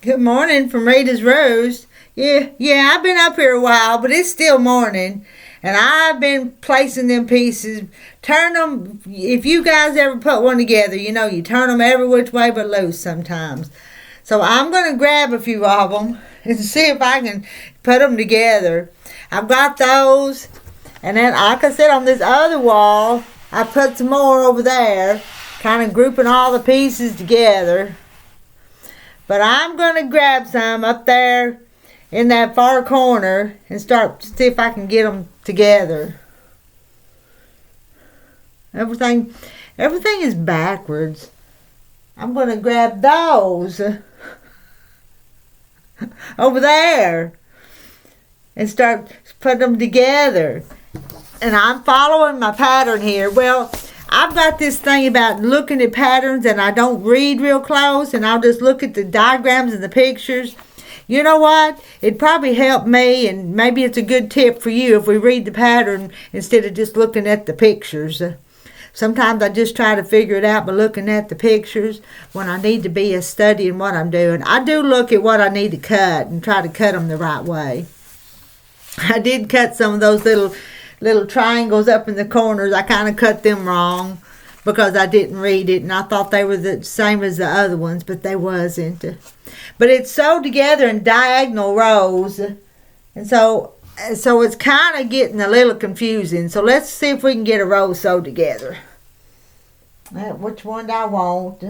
Good morning from Rita's Rose. Yeah, I've been up here a while, but it's still morning. And I've been placing them pieces. Turn them, if you guys ever put one together, you turn them every which way but loose sometimes. So I'm going to grab a few of them and see if I can put them together. I've got those. And then, like I said, on this other wall, I put some more over there, kind of grouping all the pieces together. But I'm going to grab some up there in that far corner and start to see if I can get them together. Everything is backwards. I'm going to grab those over there and start putting them together. And I'm following my pattern here. Well, I've got this thing about looking at patterns and I don't read real close and I'll just look at the diagrams and the pictures. You know what? It'd probably help me, and maybe it's a good tip for you if we read the pattern instead of just looking at the pictures. Sometimes I just try to figure it out by looking at the pictures when I need to be studying what I'm doing. I do look at what I need to cut and try to cut them the right way. I did cut some of those little triangles up in the corners. I kind of cut them wrong because I didn't read it and I thought they were the same as the other ones, but they wasn't. But it's sewed together in diagonal rows, and so it's kind of getting a little confusing. So let's see if we can get a row sewed together. Which one do I want?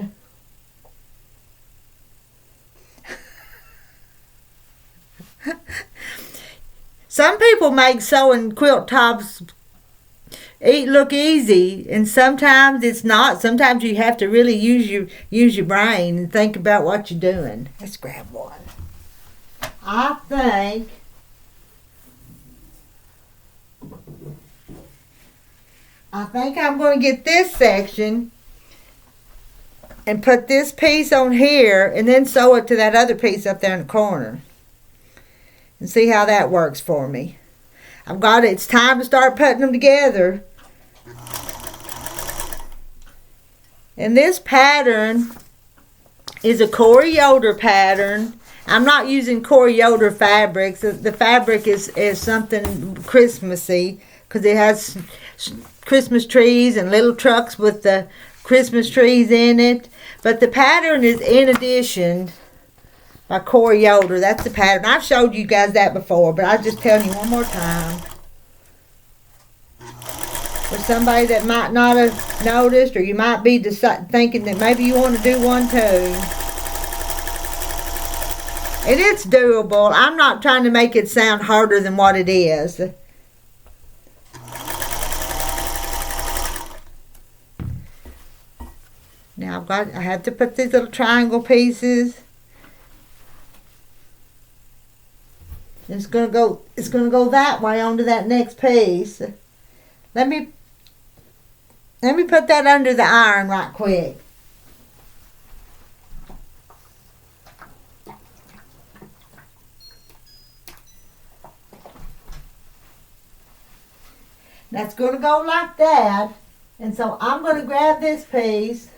Some people make sewing quilt tops look easy, and sometimes it's not. Sometimes you have to really use your brain and think about what you're doing. Let's grab one. I think I'm going to get this section and put this piece on here and then sew it to that other piece up there in the corner and see how that works for me. I've got it. It's time to start putting them together. And this pattern is a Cori Yoder pattern. I'm not using Cori Yoder fabrics. The fabric is something Christmassy because it has Christmas trees and little trucks with the Christmas trees in it. But the pattern is In Addition by Cori Yoder. That's the pattern. I've showed you guys that before, but I'll just tell you one more time. For somebody that might not have noticed, or you might be thinking that maybe you want to do one too. And it's doable. I'm not trying to make it sound harder than what it is. Now I have to put these little triangle pieces. It's gonna go that way onto that next piece. Let me put that under the iron right quick. That's going to go like that. And so I'm going to grab this piece.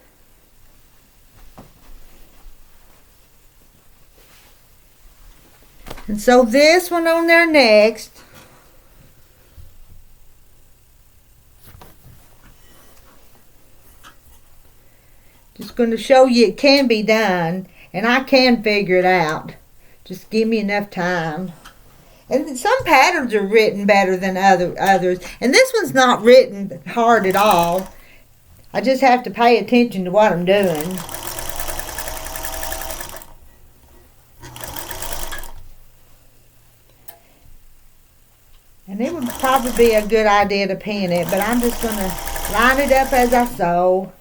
And sew this one on there next. Just going to show you it can be done, and I can figure it out. Just give me enough time. And some patterns are written better than others, and this one's not written hard at all. I just have to pay attention to what I'm doing. And it would probably be a good idea to pin it, but I'm just going to line it up as I sew.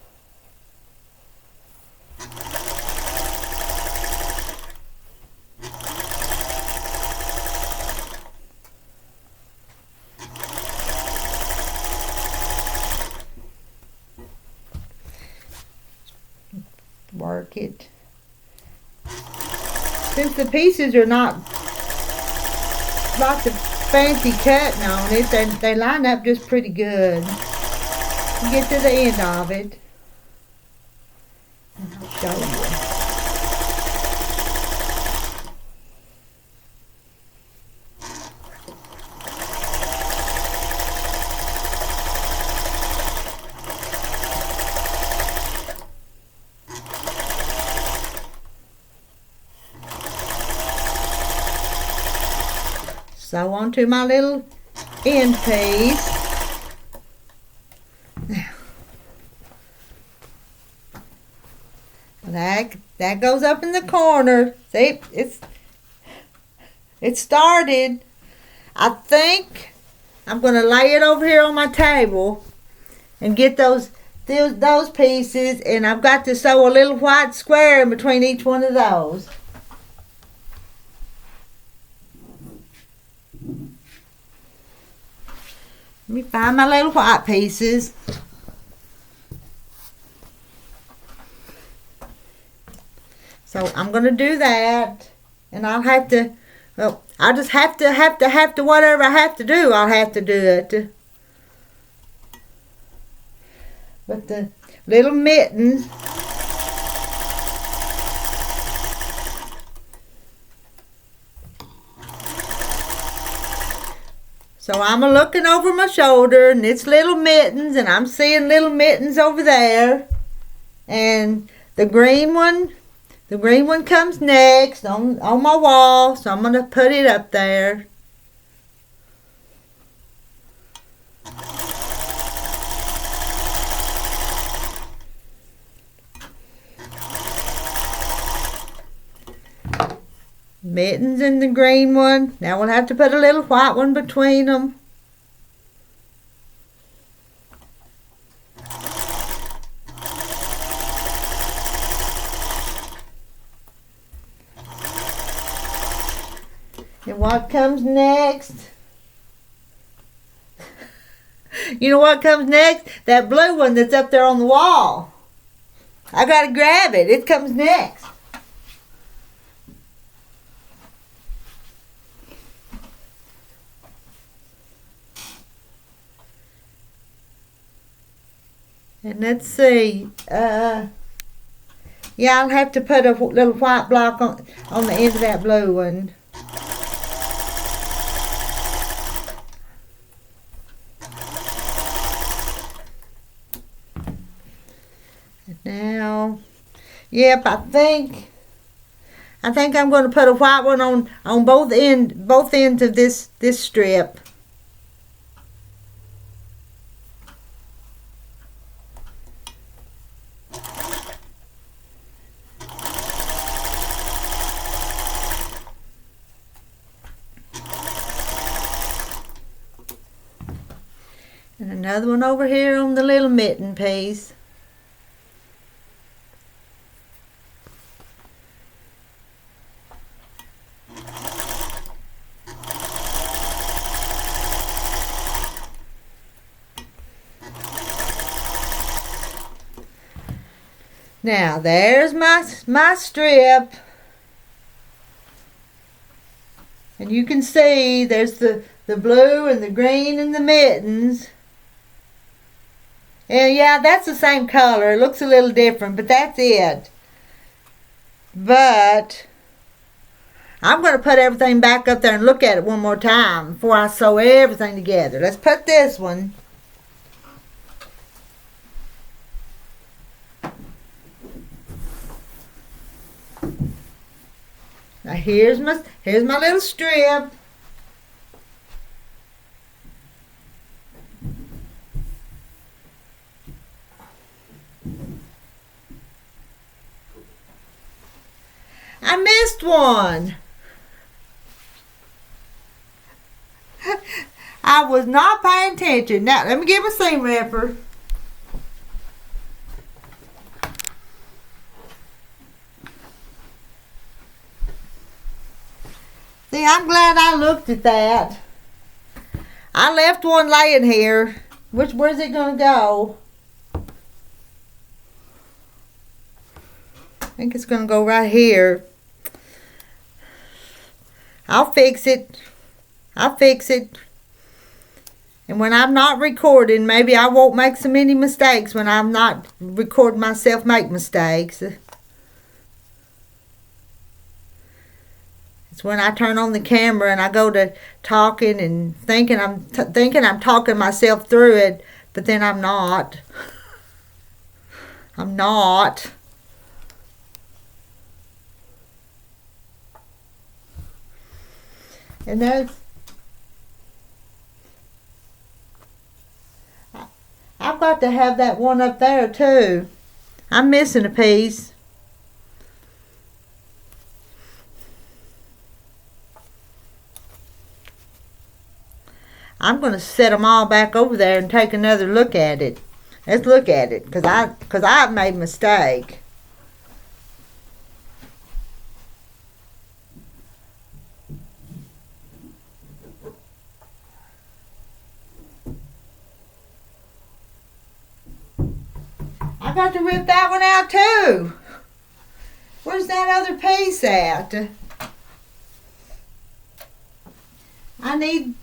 Work it. Since the pieces are not lots of fancy cutting on it, they line up just pretty good. You get to the end of it, and I'll show you. sew onto my little end piece. Now, that goes up in the corner. See, it started. I think I'm going to lay it over here on my table and get those pieces, and I've got to sew a little white square in between each one of those. Let me find my little white pieces. So I'm going to do that, and I'll have to, well, I'll just have to whatever I have to do, I'll have to do it. But the little mittens, so I'm looking over my shoulder, and it's little mittens, and I'm seeing little mittens over there, and the green one comes next on my wall, so I'm going to put it up there. Mittens and the green one. Now we'll have to put a little white one between them. And what comes next? You know what comes next? That blue one that's up there on the wall. I gotta grab it. It comes next. And let's see. Yeah, I'll have to put a little white block on the end of that blue one. Now, yep, I think I'm going to put a white one on both ends of this strip. And another one over here on the little mitten piece. Now there's my strip, and you can see there's the blue and the green and the mittens. And yeah, that's the same color. It looks a little different, but that's it. But I'm going to put everything back up there and look at it one more time before I sew everything together. Let's put this one. Now here's my little strip. I missed one. I was not paying attention. Now let me get my seam ripper. See, I'm glad I looked at that. I left one laying here. Where's it going to go? I think it's going to go right here. I'll fix it. And when I'm not recording, maybe I won't make so many mistakes when I'm not recording myself make mistakes. It's when I turn on the camera and I go to talking and thinking I'm talking myself through it, but then I'm not. I'm not. And got to have that one up there too. I'm missing a piece. I'm going to set them all back over there and take another look at it. Let's look at it, because I've made a mistake. I got to rip that one out too. Where's that other piece at? I need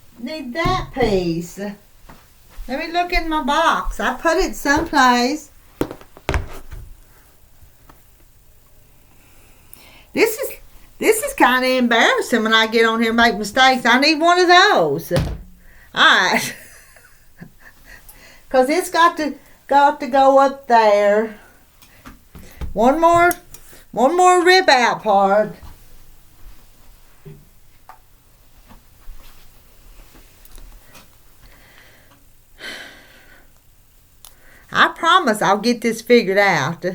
that piece. Let me look in my box. I put it someplace. This is kind of embarrassing when I get on here and make mistakes. I need one of those. Alright. Because it's got to go up there. One more rib out part. I promise I'll get this figured out.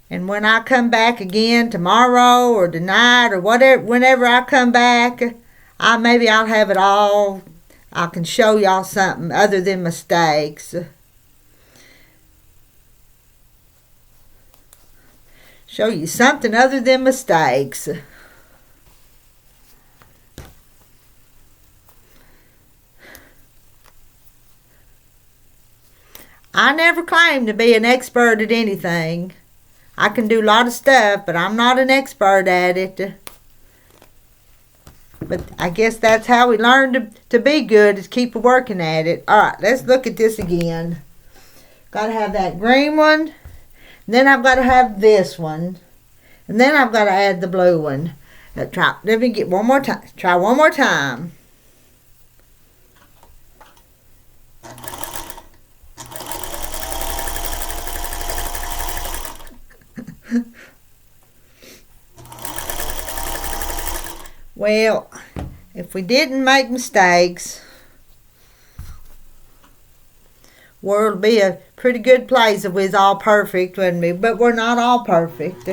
And when I come back again tomorrow or tonight or whatever, whenever I come back, maybe I'll have it all. I can show y'all something other than mistakes. Show you something other than mistakes. I never claimed to be an expert at anything. I can do a lot of stuff, but I'm not an expert at it. But I guess that's how we learn to be good, is keep working at it. Alright, let's look at this again. Got to have that green one. And then I've got to have this one. And then I've got to add the blue one. Let me get one more time. Try one more time. Well, if we didn't make mistakes, world would be a pretty good place if we was all perfect, wouldn't we? But we're not all perfect.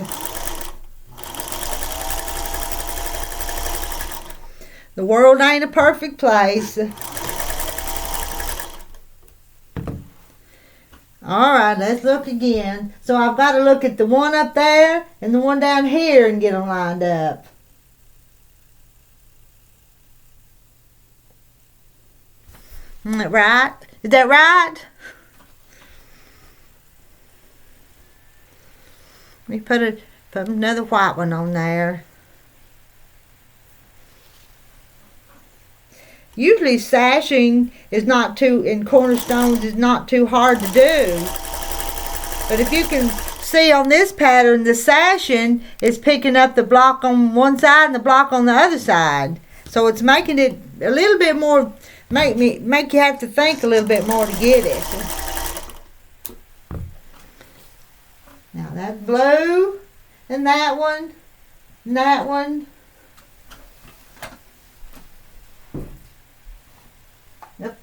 The world ain't a perfect place. Alright, let's look again. So I've got to look at the one up there and the one down here and get them lined up. Isn't that right? Is that right? Let me put another white one on there. Usually sashing is not too, in cornerstones is not too hard to do. But if you can see on this pattern, the sashing is picking up the block on one side and the block on the other side. So it's making it a little bit more, make you have to think a little bit more to get it. Now that's blue, and that one, and that one. Yep.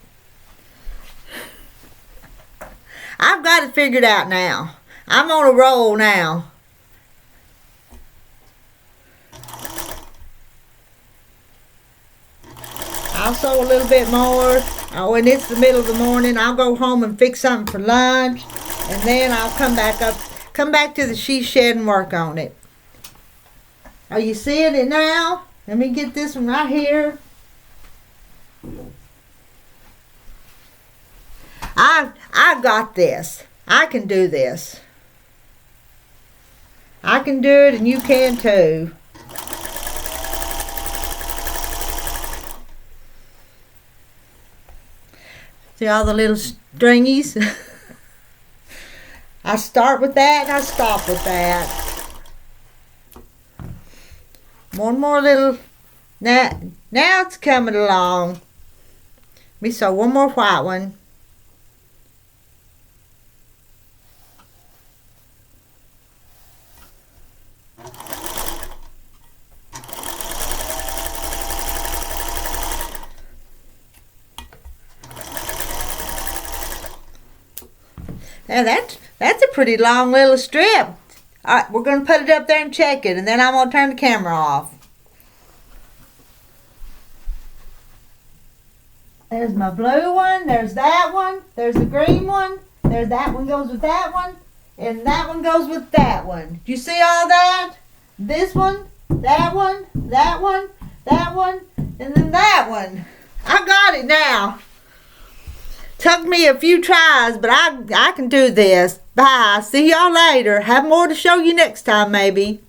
I've got it figured out now. I'm on a roll now. I'll sew a little bit more. When it's the middle of the morning, I'll go home and fix something for lunch, and then I'll come back to the she shed and work on it. Are you seeing it now? Let me get this one right here. I've got this. I can do this. I can do it, and you can too. See all the little stringies? I start with that and I stop with that. One more little. Now it's coming along. Let me sew one more white one. And that's a pretty long little strip. All right, we're going to put it up there and check it, and then I'm going to turn the camera off. There's my blue one. There's that one. There's the green one. There's that one goes with that one. And that one goes with that one. Do you see all that? This one, that one, that one, that one, and then that one. I got it now. Took me a few tries, but I can do this. Bye. See y'all later. Have more to show you next time, maybe.